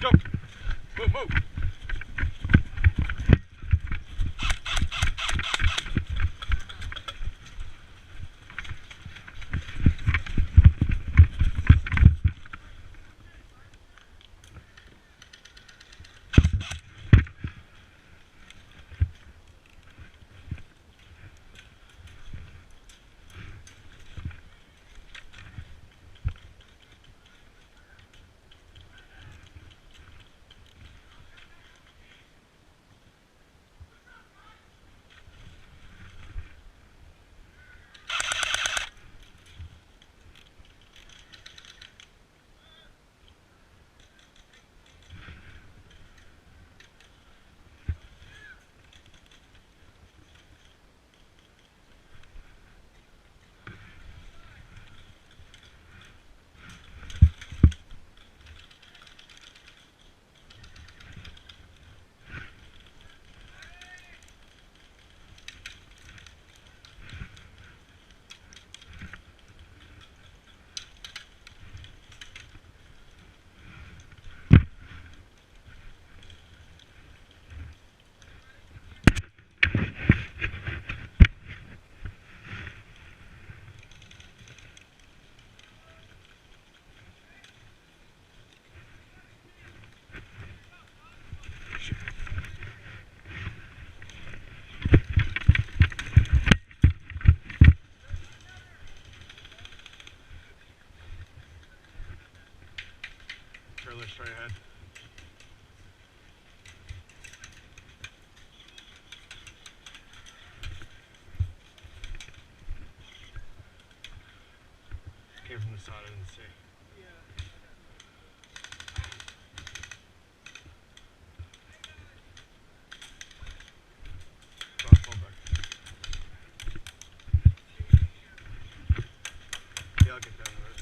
Let's go. Move, move. Trailer straight ahead. Came from the side, I didn't see. Yeah, I'll get down the road.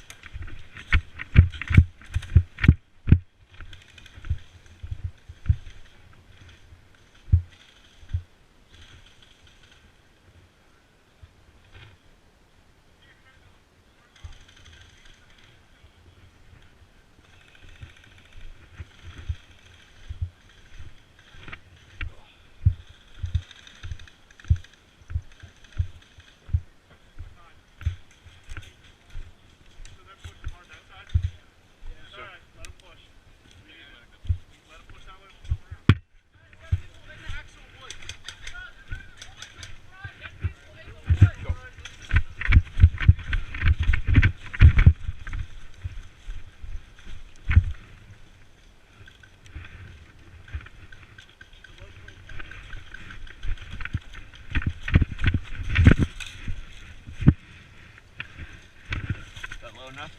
Enough?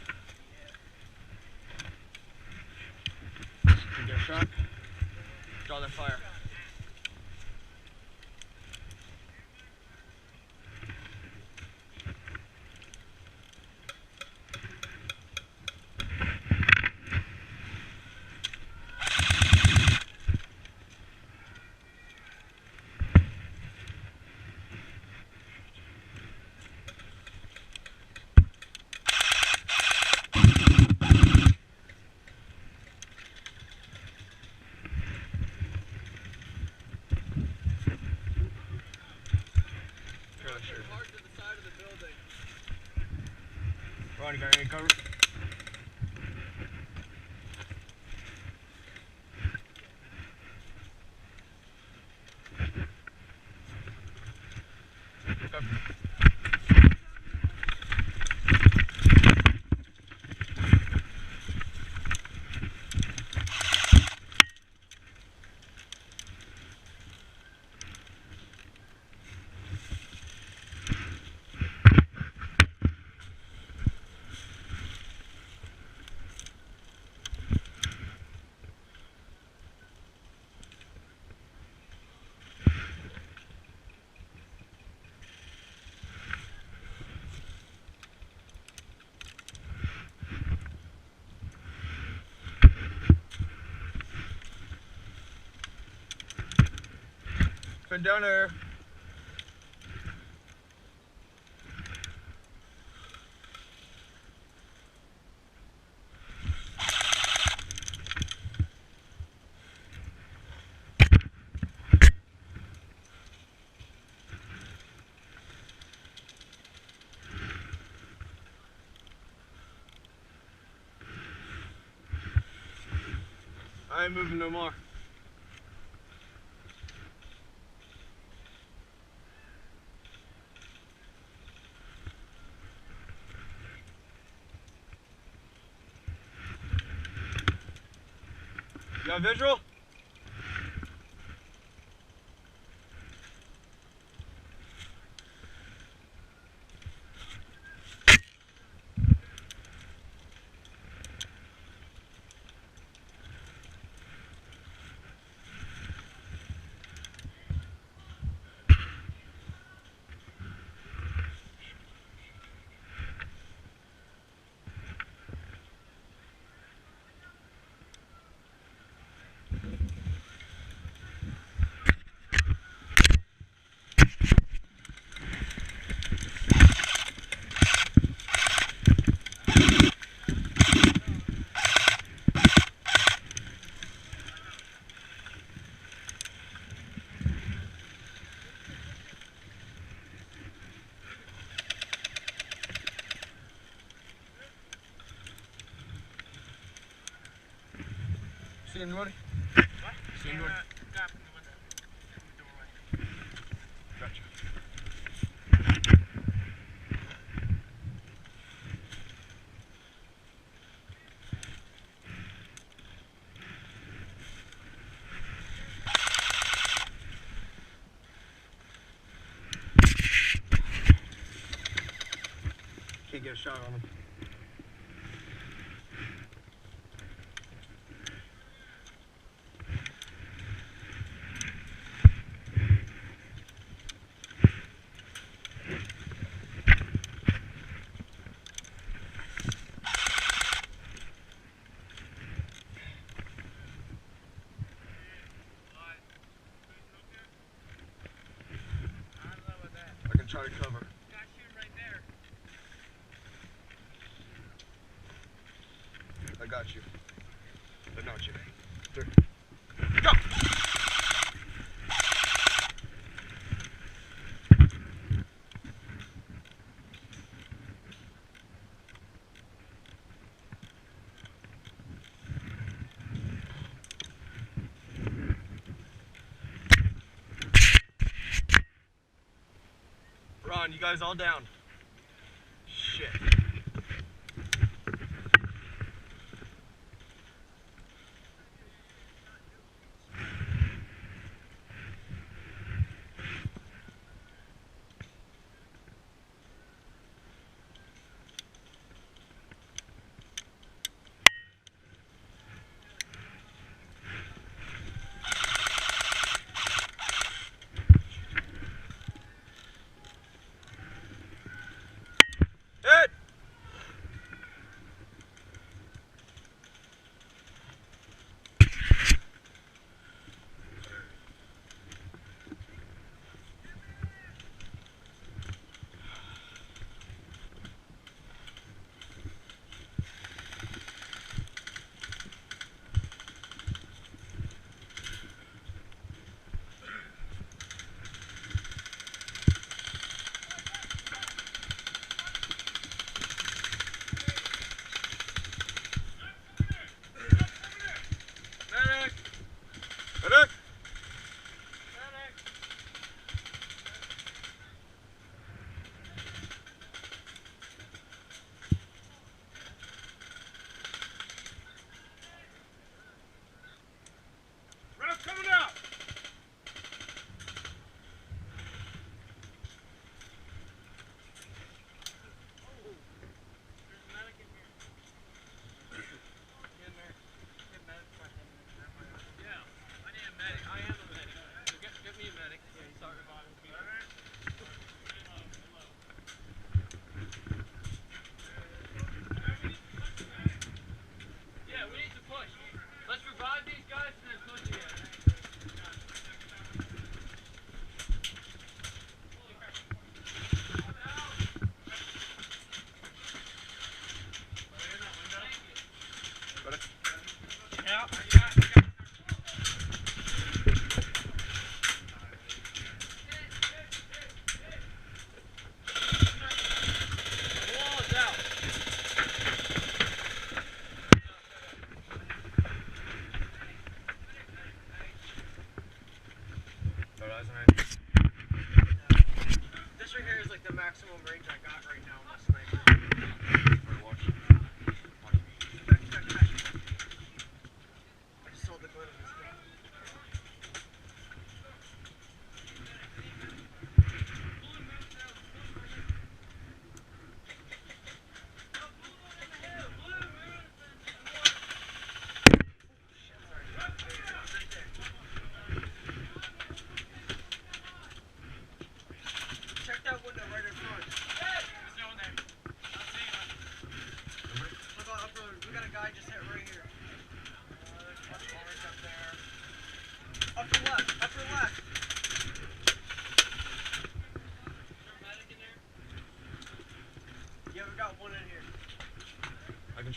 Can get a shot? Draw their fire. Hard to the side of the building. Ronnie, got any cover? Been down there. I ain't moving no more. You got visual? See anybody? What? See anybody? Guy from the window. In the doorway. Gotcha. Can't get a shot on him. I can try to cover. Guy shooting right there. I got you. But not you. Here. Go! Ron, you guys all down. Shit.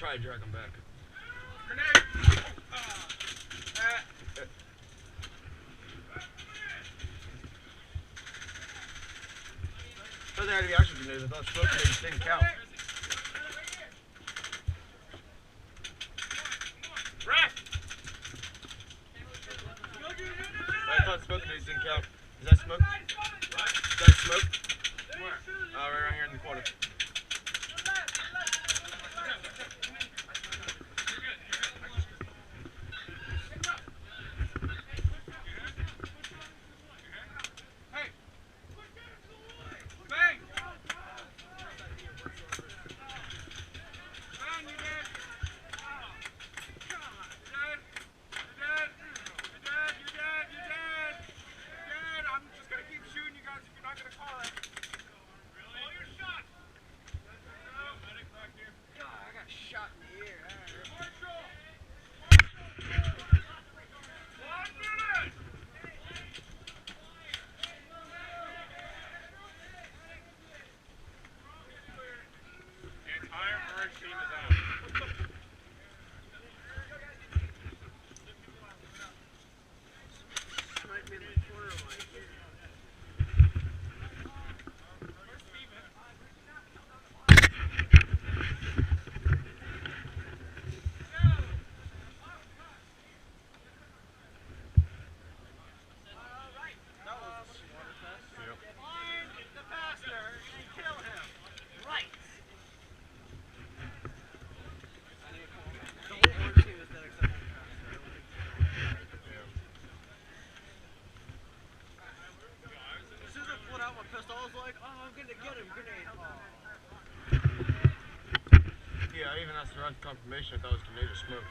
probably drag him back. Grenade! Doesn't have to be actual grenades. I thought smoke grenades didn't count. I thought smoke grenades didn't count. Is that smoke? What? Is that smoke? Where? Right here in the corner. Yeah, I even asked around confirmation. I thought it was grenade or smoke.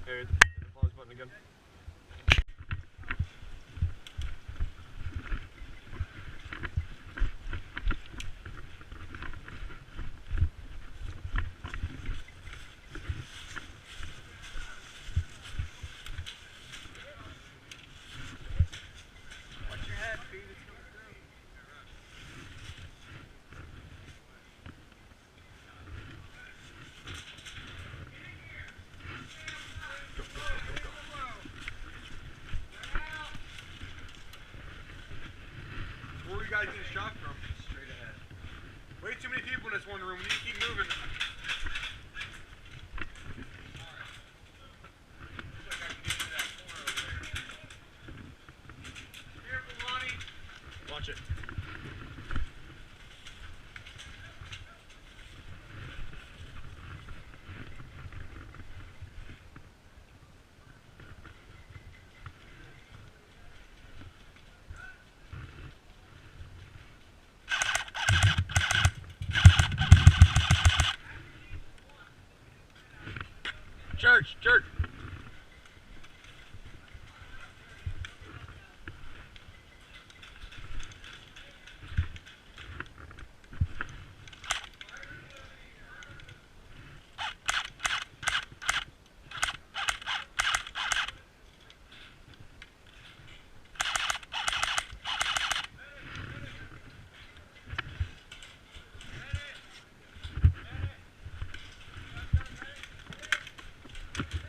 Here, hit the pause button again. Where are you guys getting shot from? Straight ahead. Way too many people in this one room. We need to keep moving. Watch it. Church.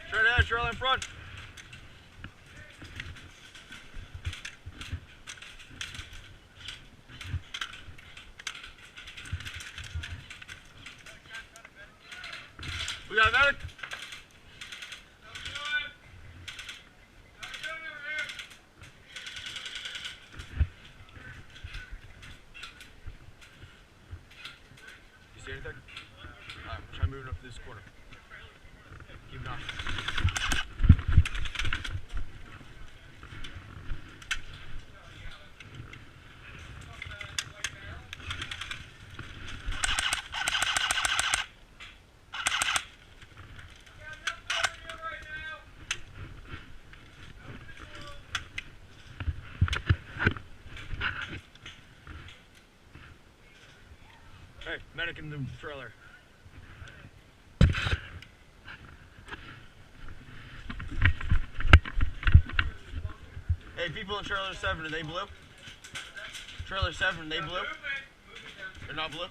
Straight ahead, Charlie in front. We got a medic. You see anything? Alright, I'm trying moving up to this corner. Keep knocking. Hey, medic in the trailer. people in trailer 7, are they blue? Trailer 7, they blue? They're not blue?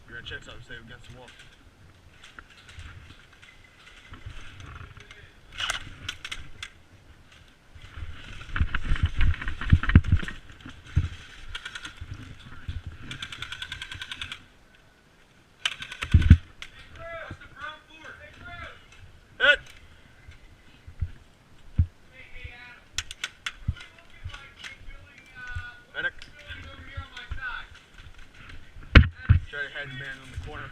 You're gonna check something, save against the wall. Try to headband on the corner.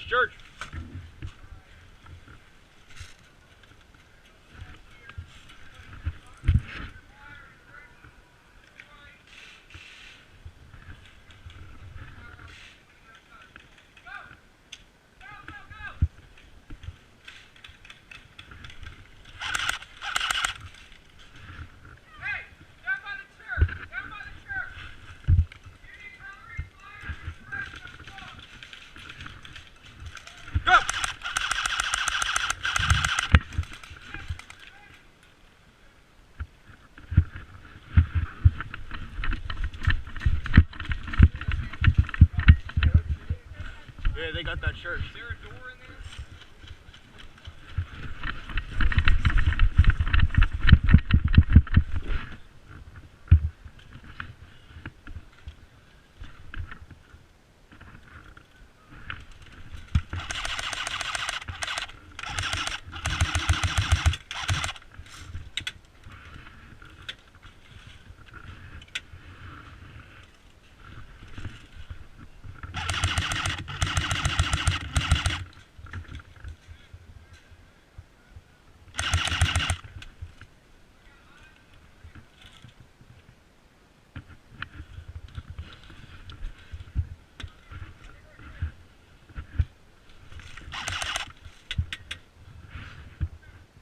Church. Yeah, they got that church. Is there a door in there?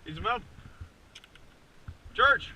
Ease him up. Church.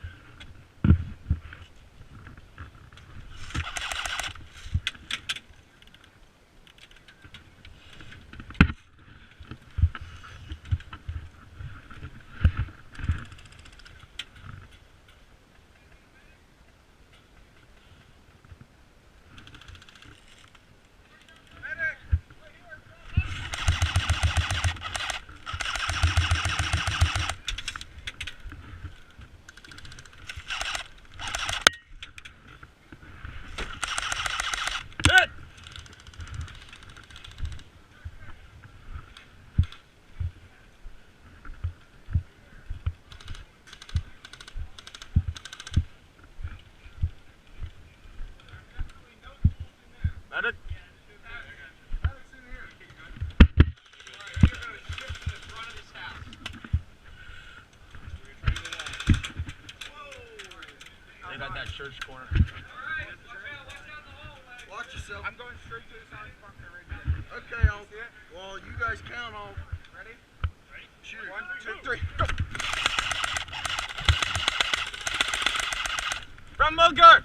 guys count. All Ready? shoot. 1, 2, 3, go! From Mulgar.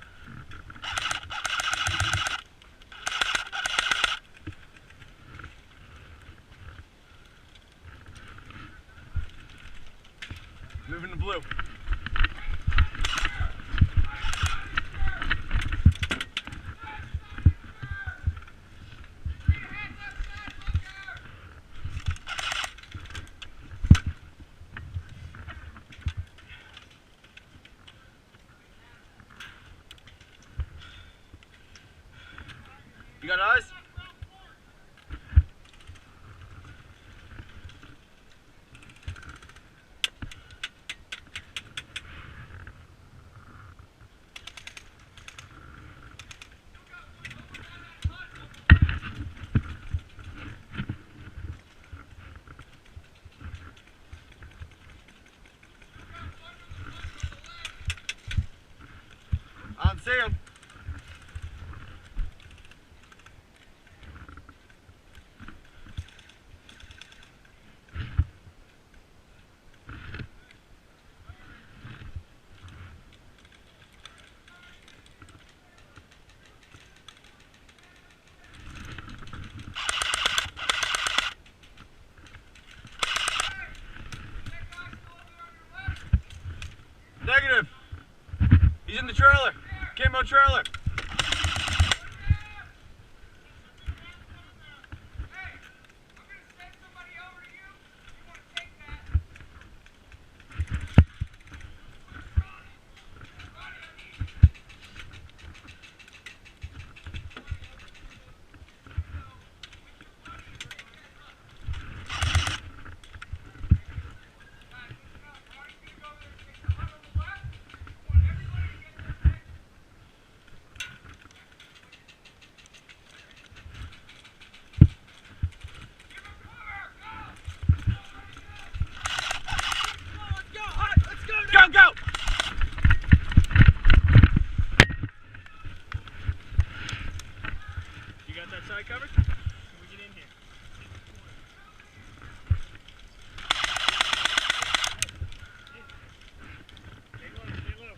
Moving to blue. You got eyes? I don't see him. Negative. He's in the trailer. Camo trailer. Go, go! You got that side covered? Can we get in here? Stay low, stay low.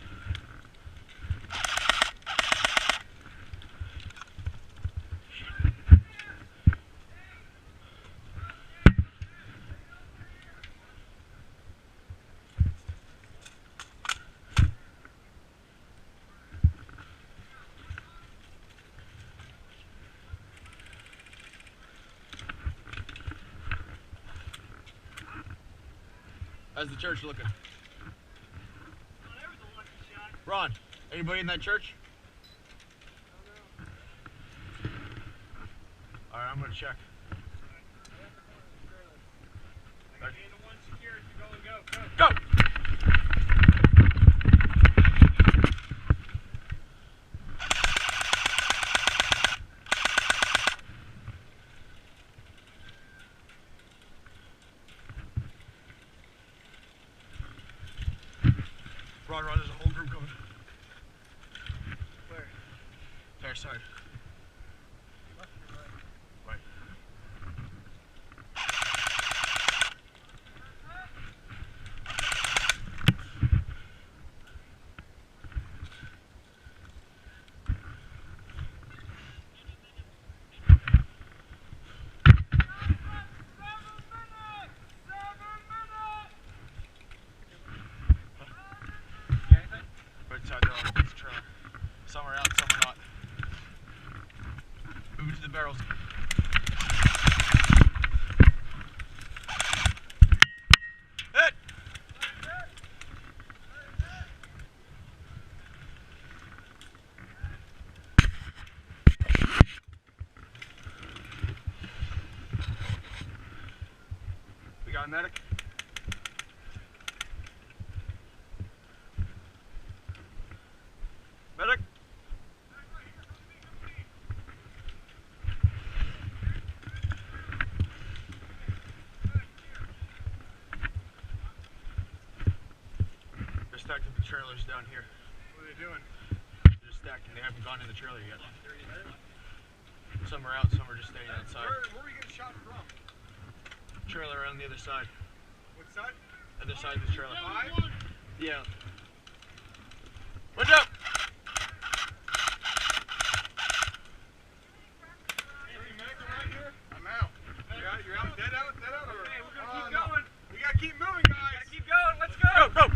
How's the church looking? Oh, there was a lucky shot. Ron, anybody in that church? Alright, I'm gonna check. I got the one secured to go and go. Go! Ron, there's a whole group coming. Where? Fair side. You must be right. Right. You got anything? Right side there on this trailer. Some are out, some are not. Moving to the barrels. Hit! We got a medic. Medic. They're stacked up the trailers down here. What are they doing? They're stacking. They haven't gone in the trailer yet. Some are out, some are just staying outside. Where were you getting shot from? trailer on the other side. What side? Other side of the trailer. 5? Yeah. Watch out! Any medical right here? I'm out. You're out? Dead out? Dead out? Or? Hey, we're gonna keep going. We gotta keep moving, guys. Gotta keep going. Let's go. Go, go!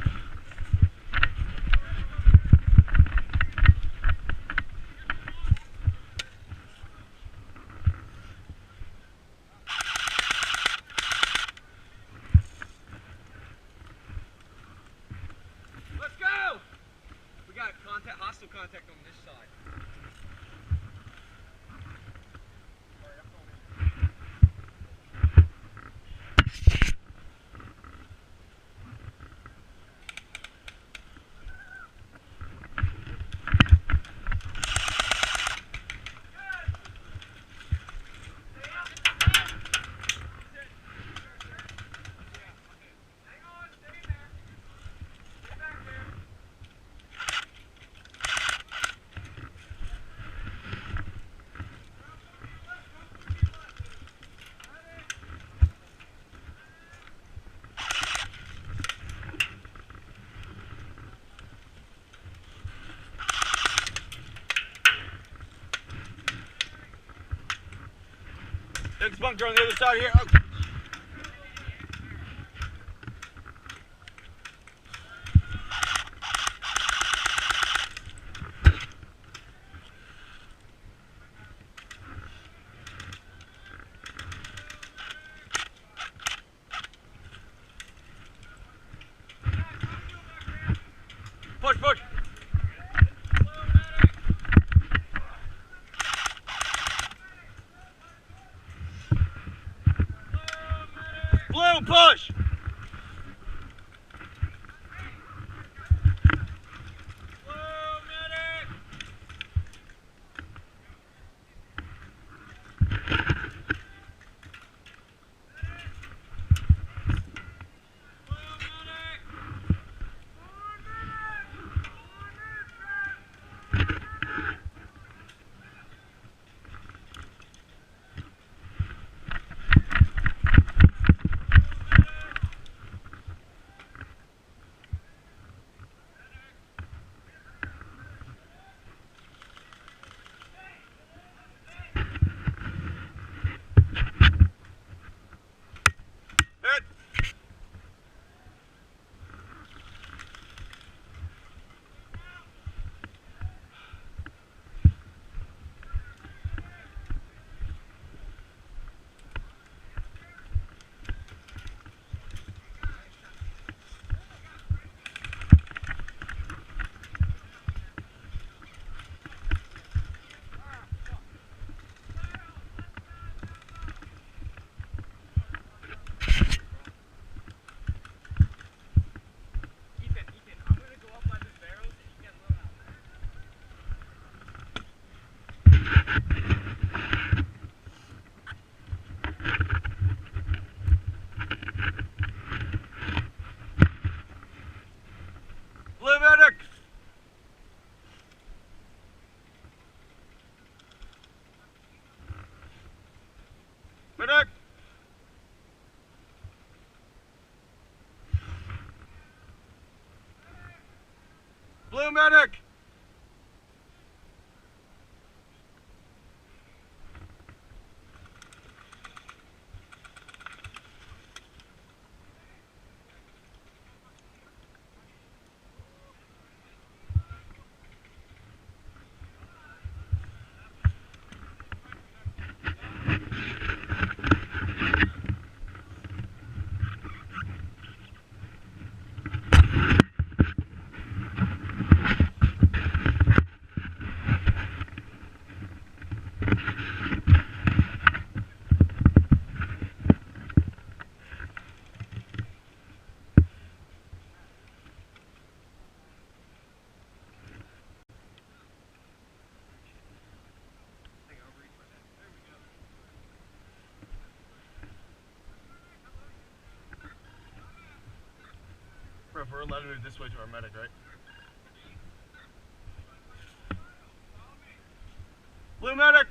Let's go. We got contact, hostile contact on this side. Next bunker on the other side here. Oh. Push, push. Blue, push. Hit. Ethan, I'm gonna go up by the barrels and you get low out. Blue medic. Medic. Blue medic. Bro, if we're allowed to move this way to our medic, right? Blue medic!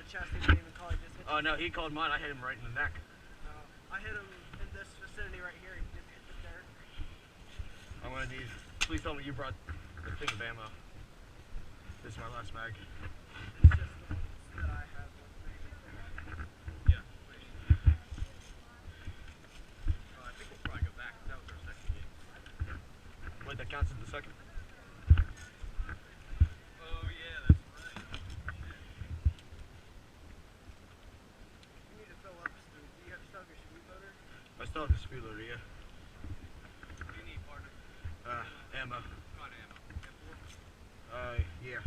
chest. He didn't even call it. Just hit Oh no, he called mine. I hit him right in the neck. I hit him in this vicinity right here. He just hit the dirt. I'm gonna need. Please tell me you brought the thing of ammo. This is my last mag. It's just the ones that I have with me. Yeah. I think we'll probably go back. That was our second game. Wait, that counts as the second? Oh yeah, that's right. You need to fill up, Steve. Do you still have your speed loader? I still have the speed loader, yeah. What do you need, partner? Ammo. Got ammo. Yeah.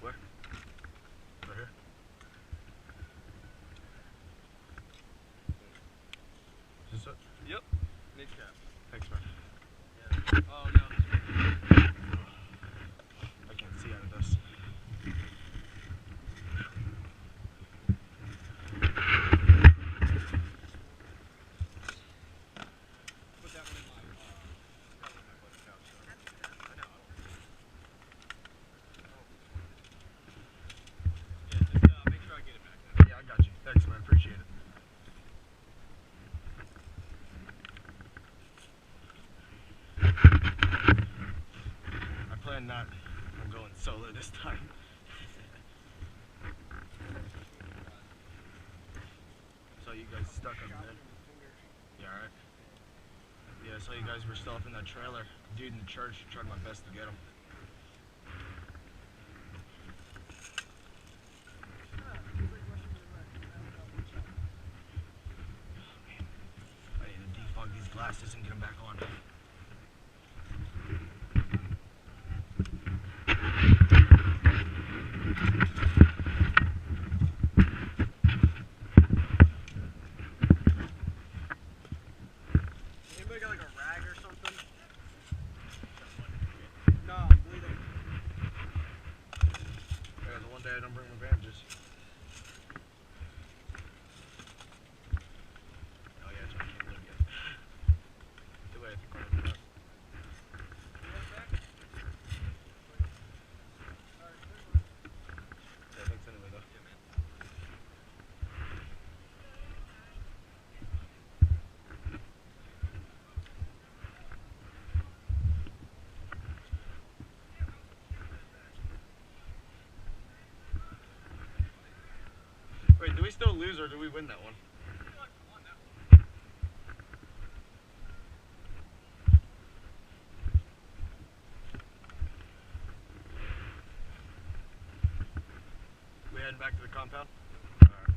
Where? Right here? Is this it? Yep. Mid cap. Thanks, man. Oh no. I can't see out of this. Put that one in my buddy couch. I know. Yeah, just make sure I get it back then. Yeah, I got you. Thanks, man. Appreciate it. I plan not on going solo this time. So you guys stuck up there? Yeah, alright. Yeah, I saw you guys were still up in that trailer. Dude in the church, tried my best to get him. I need to defog these glasses and get them back on. Anybody got like a rag or something? No, I'm bleeding. Yeah, the one day I don't bring my bandages. Oh yeah, that's right, I can't live yet. The way I think we're gonna do that. Yeah, thanks anyway though. Wait, do we still lose or do we win that one? We heading back to the compound? Alright.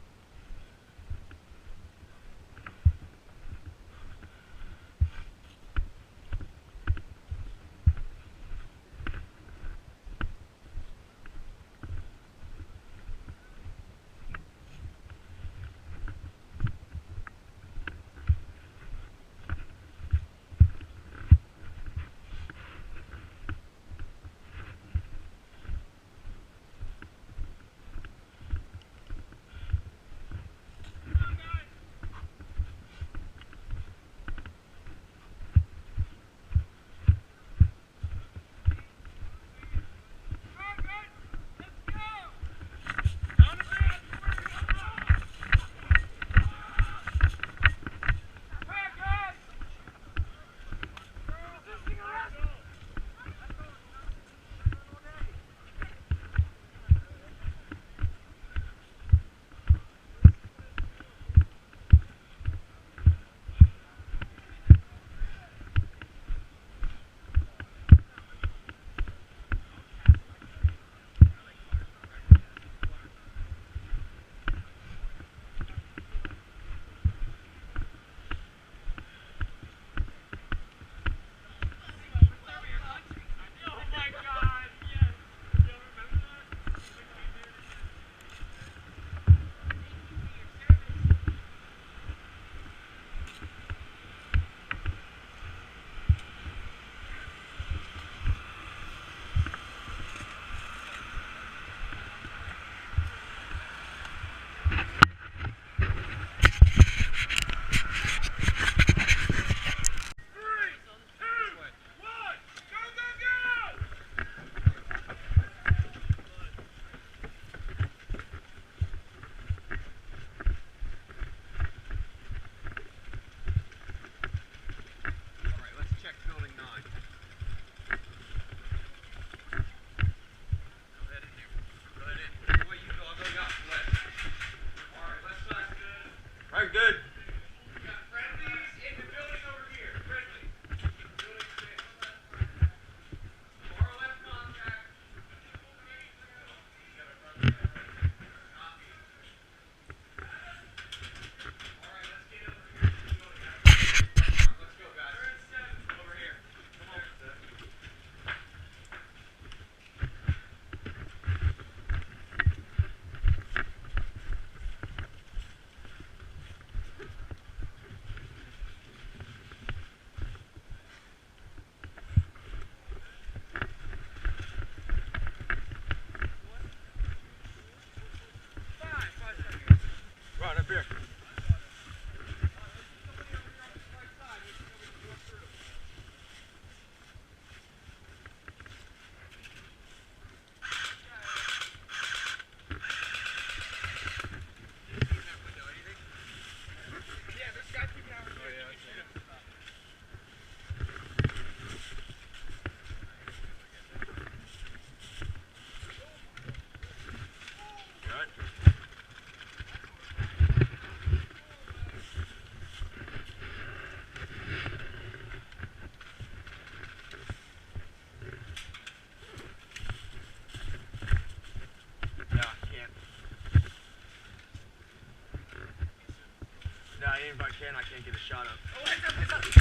and I can't get a shot up. Oh, heads up, heads up. Got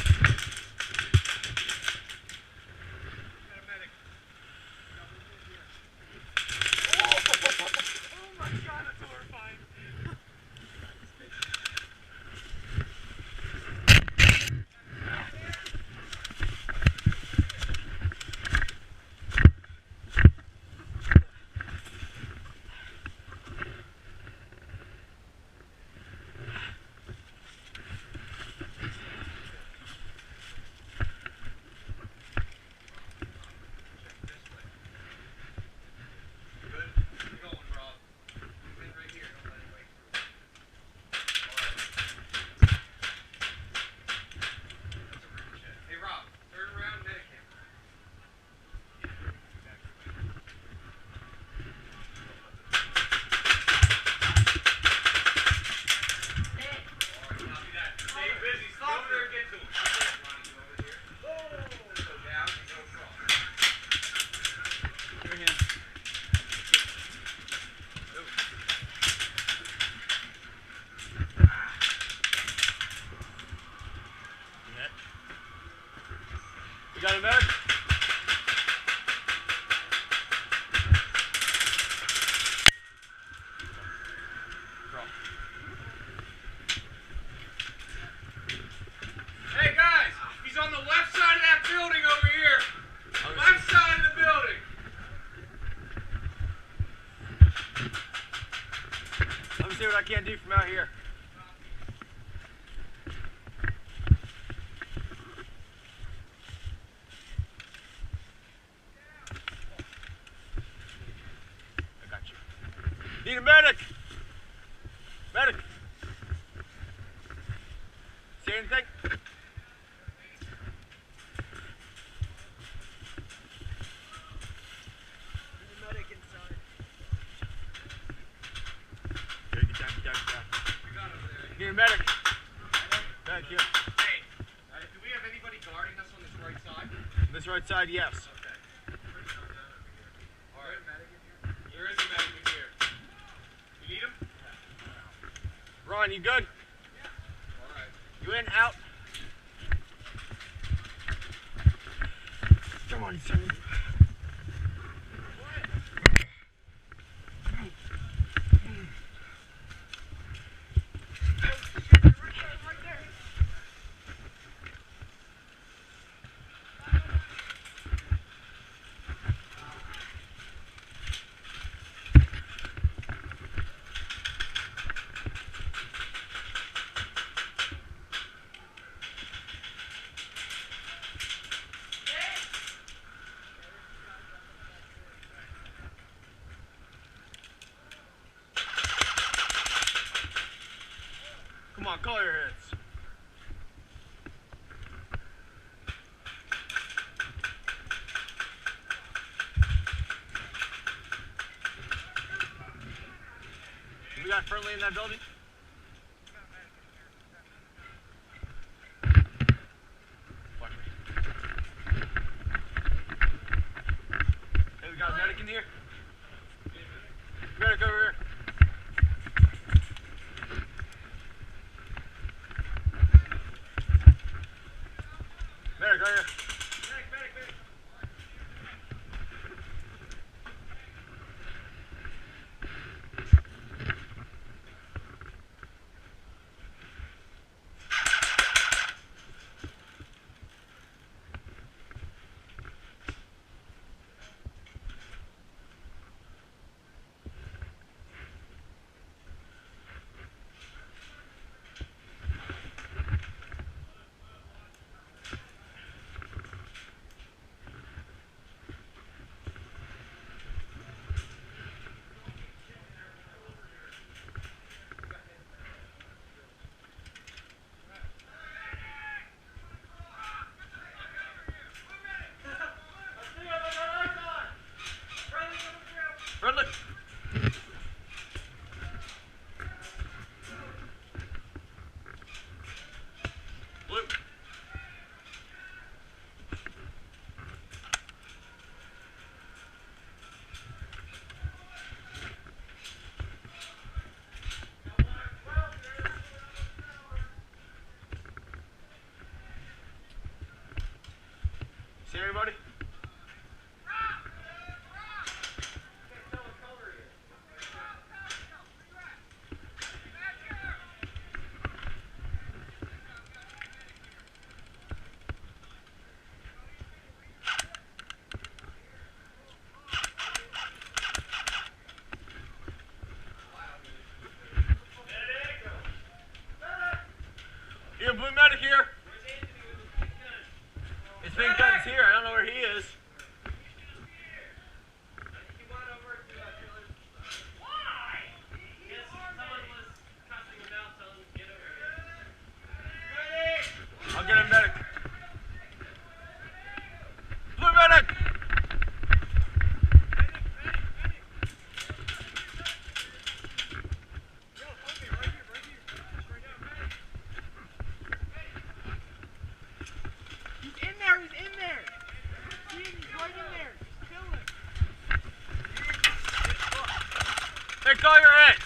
a medic. Oh my god, that's horrifying. You got a medic? Hey guys, he's on the left side of that building over here. Left side of the building. Let me see what I can do from out here. I got you. Need a medic! Medic! See anything? Medic inside. Get down, get down, get down. Need a medic. Thank you. Hey, do we have anybody guarding us on this right side? This right side, yes. Okay. All right. There is a medic in here. You need him? Ron, you good? All right. You in, out? Come on, son. Come on, call your heads. We got friendly in that building? Watch me. Hey, we got a medic in here? Medic over here. Medic, right here. Medic. call your hits.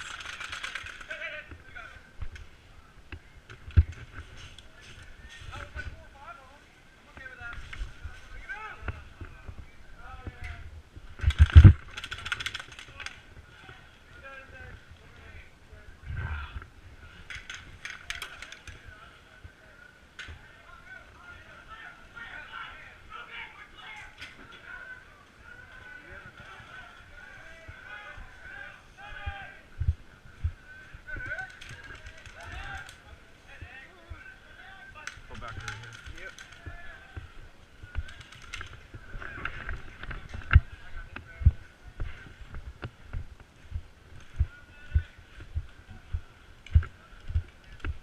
Go back over here. Yep.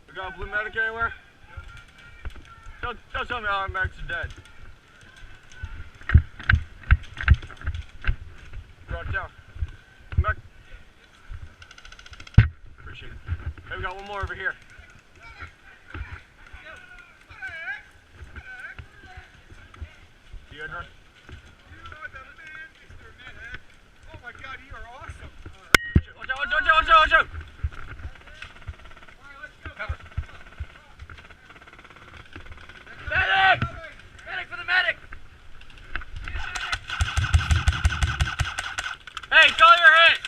We got a blue medic anywhere? Don't tell me all our medics are dead. Brought it down. Come back. Appreciate it. Hey, we got one more over here. You good, Ron? Oh my God, you are awesome. Watch out, watch out, watch out, watch out! Cover. Medic! Medic for the medic! Hey, call your hits!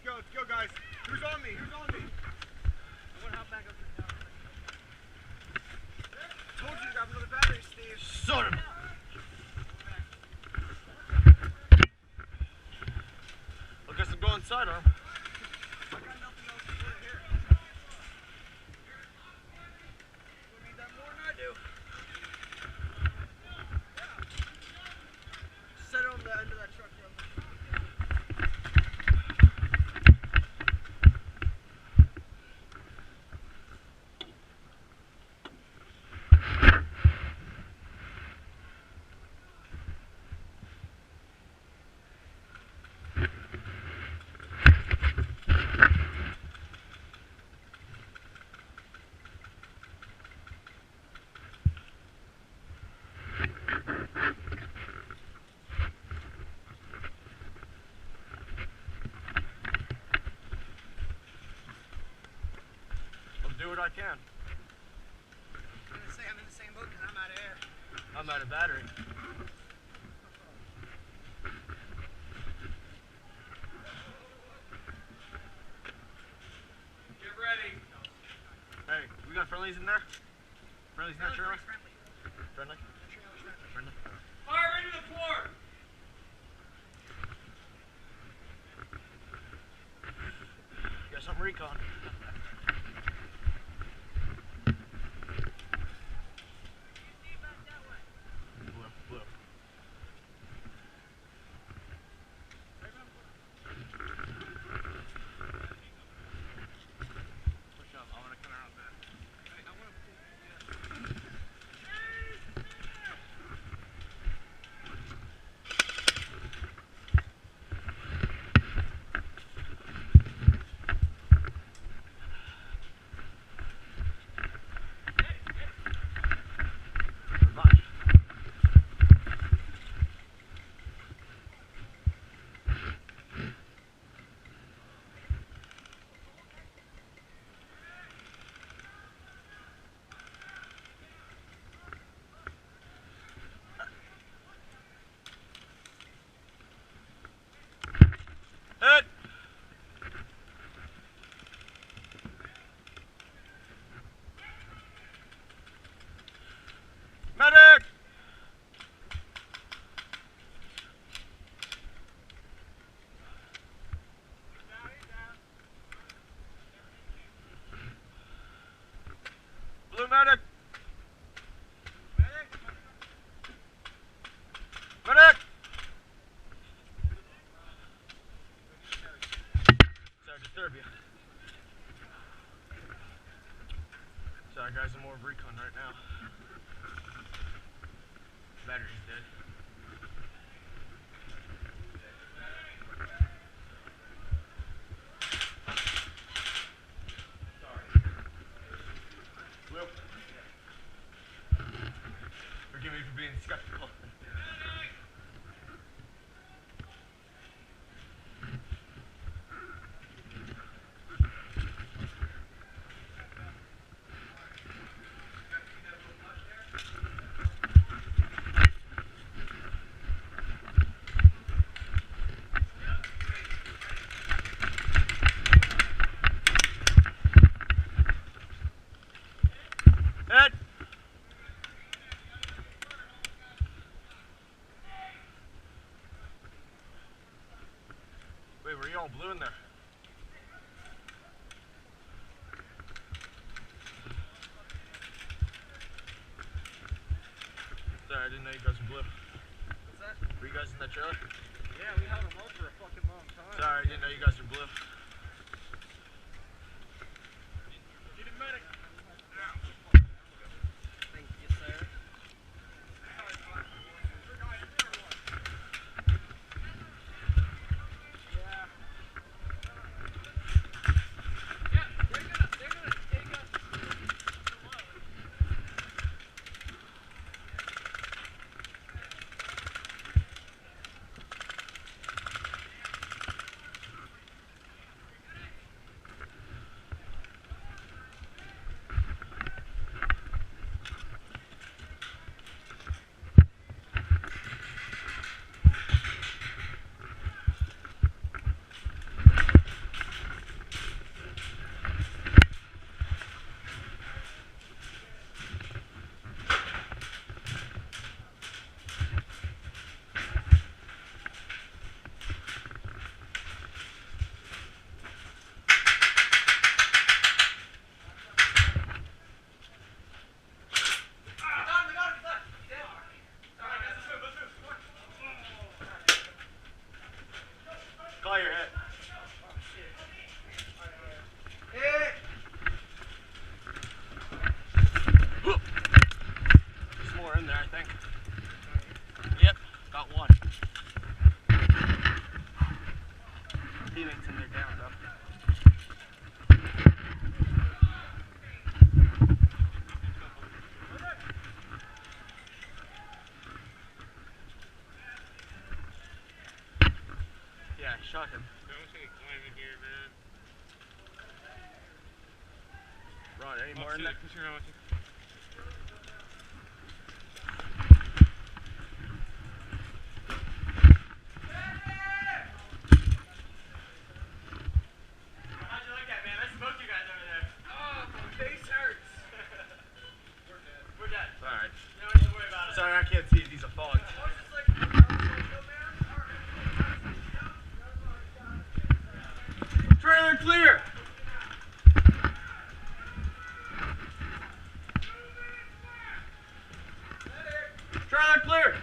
Let's go, guys. Who's on me? I'm gonna hop back up to the tower. Told you to grab another battery, Steve. Son of a... I guess I'm going sidearm. I got nothing else to put in here. You'll need that more than I do. Set it on the end of that truck, brother. I'll do what I can. I'm gonna say I'm in the same boat because I'm out of air. I'm out of battery. Get ready. Hey, we got friendlies in there? Friendlies in that trailer? Friendly. Friendly? Trailer's friendly. Friendly? Fire into the floor. Got some recon. Blue, blue. Push up. I want to come around back. Revive. Hit! Medic! Blue medic! Medic! Sorry to disturb you. Sorry guys, I'm more of recon right now. Battery's dead. Blue. Forgive me for being skeptical. were you all blue in there? Sorry, I didn't know you guys were blue. What's that? Were you guys in that trailer? Yeah, we held them up for a fucking long time. Sorry, I didn't know you guys were blue. Need a medic. Thank you, sir. They're gonna take us below. Call your head. There's more in there, I think. Yep, got one. Teammates in there down though. Yeah, I shot him. Don't say climbing here, man. Ron, any more in there? How'd you like that, man? I smoked you guys over there. Oh, my face hurts. We're dead. We're dead. Alright. You don't need to worry about it. Sorry, I can't see if these are fogged. Trailer clear! Trailer clear!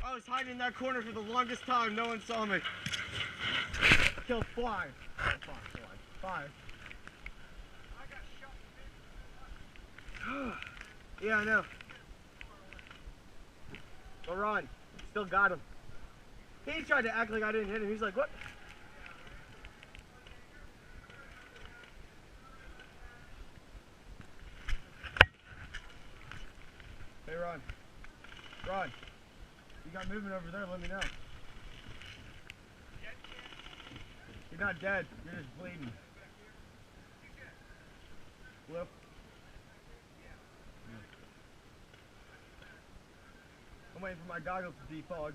I was hiding in that corner for the longest time. No one saw me. Killed five. Five. Yeah, I know. But Ron, still got him. He tried to act like I didn't hit him. He's like, what? Hey, Ron. Ron, you got movement over there, let me know. You're not dead, you're just bleeding. Flip. I'm waiting for my goggles to defog.